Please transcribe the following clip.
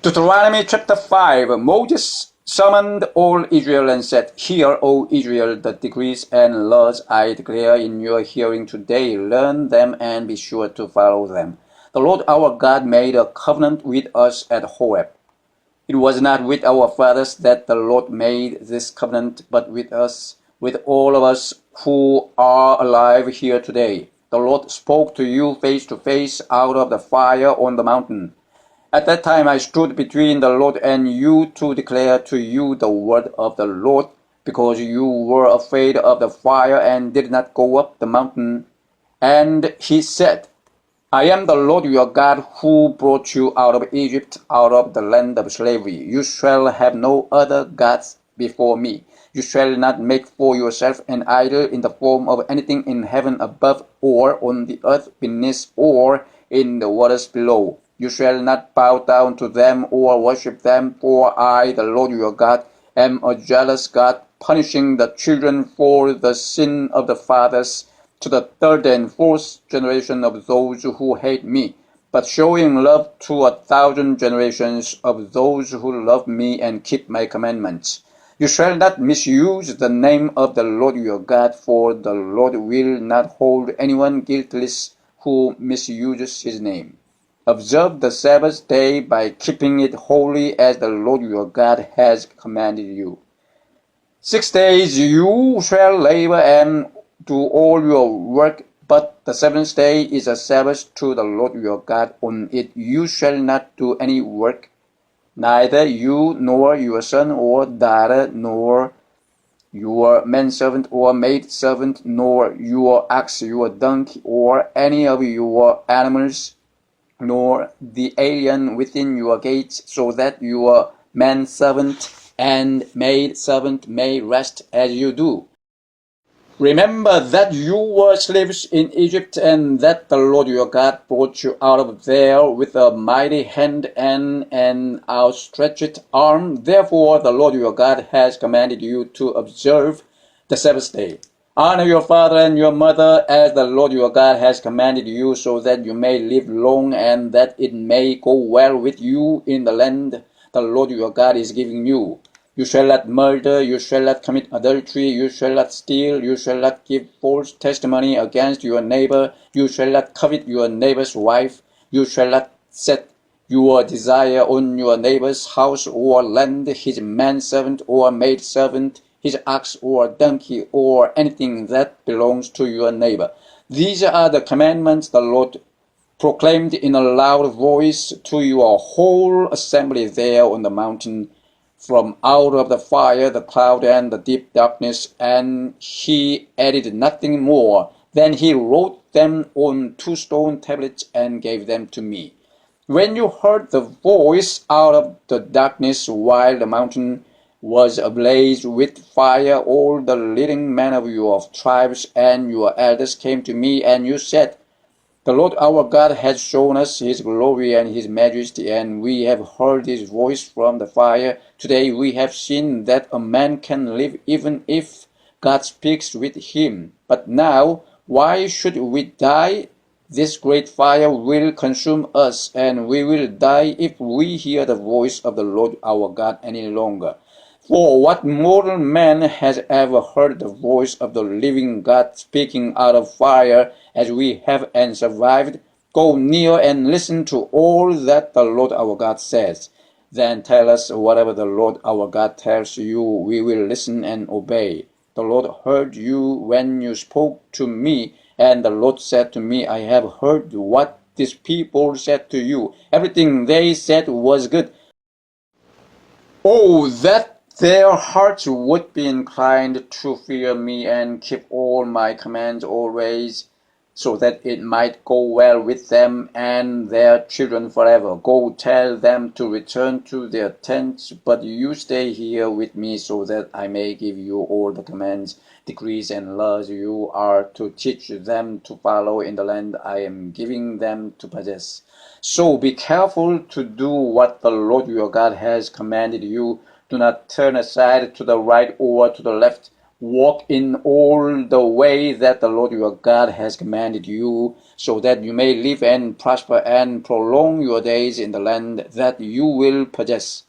Deuteronomy chapter 5. Moses summoned all Israel and said, Hear, O Israel, the decrees and laws I declare in your hearing today. Learn them and be sure to follow them. The Lord our God made a covenant with us at Horeb. It was not with our fathers that the Lord made this covenant, but with us, with all of us who are alive here today. The Lord spoke to you face to face out of the fire on the mountain. At that time I stood between the Lord and you to declare to you the word of the Lord, because you were afraid of the fire and did not go up the mountain. And he said, I am the Lord your God who brought you out of Egypt, out of the land of slavery. You shall have no other gods before me. You shall not make for yourself an idol in the form of anything in heaven above, or on the earth beneath, or in the waters below. You shall not bow down to them or worship them, for I, the Lord your God, am a jealous God, punishing the children for the sin of the fathers to the third and fourth generation of those who hate me, but showing love to 1,000 generations of those who love me and keep my commandments. You shall not misuse the name of the Lord your God, for the Lord will not hold anyone guiltless who misuses his name. Observe the Sabbath day by keeping it holy as the Lord your God has commanded you. 6 days you shall labor and do all your work, but the seventh day is a Sabbath to the Lord your God. On it you shall not do any work, neither you nor your son or daughter, nor your manservant or maidservant, nor your ox, your donkey, or any of your animals, nor the alien within your gates, so that your manservant and maidservant may rest as you do. Remember that you were slaves in Egypt, and that the Lord your God brought you out of there with a mighty hand and an outstretched arm. Therefore the Lord your God has commanded you to observe the Sabbath day. Honor your father and your mother as the Lord your God has commanded you, so that you may live long and that it may go well with you in the land the Lord your God is giving you. You shall not murder, you shall not commit adultery, you shall not steal, you shall not give false testimony against your neighbor, you shall not covet your neighbor's wife, you shall not set your desire on your neighbor's house or land, his manservant or maidservant, his ox or donkey, or anything that belongs to your neighbor. These are the commandments the Lord proclaimed in a loud voice to your whole assembly there on the mountain, from out of the fire, the cloud, and the deep darkness. And he added nothing more. Then he wrote them on 2 stone tablets and gave them to me. When you heard the voice out of the darkness while the mountain was ablaze with fire, all the leading men of your tribes and your elders came to me, and you said, The Lord our God has shown us his glory and his majesty, and we have heard his voice from the fire. Today we have seen that a man can live even if God speaks with him. But now, why should we die? This great fire will consume us, and we will die if we hear the voice of the Lord our God any longer. For what mortal man has ever heard the voice of the living God speaking out of fire as we have and survived? Go near and listen to all that the Lord our God says. Then tell us whatever the Lord our God tells you. We will listen and obey. The Lord heard you when you spoke to me, and the Lord said to me, I have heard what this people said to you. Everything they said was good. Oh, that their hearts would be inclined to fear me and keep all my commands always, so that it might go well with them and their children forever. Go tell them to return to their tents, but you stay here with me, so that I may give you all the commands, decrees, and laws you are to teach them to follow in the land I am giving them to possess. So be careful to do what the Lord your God has commanded you. Do not turn aside to the right or to the left. Walk in all the way that the Lord your God has commanded you, so that you may live and prosper and prolong your days in the land that you will possess.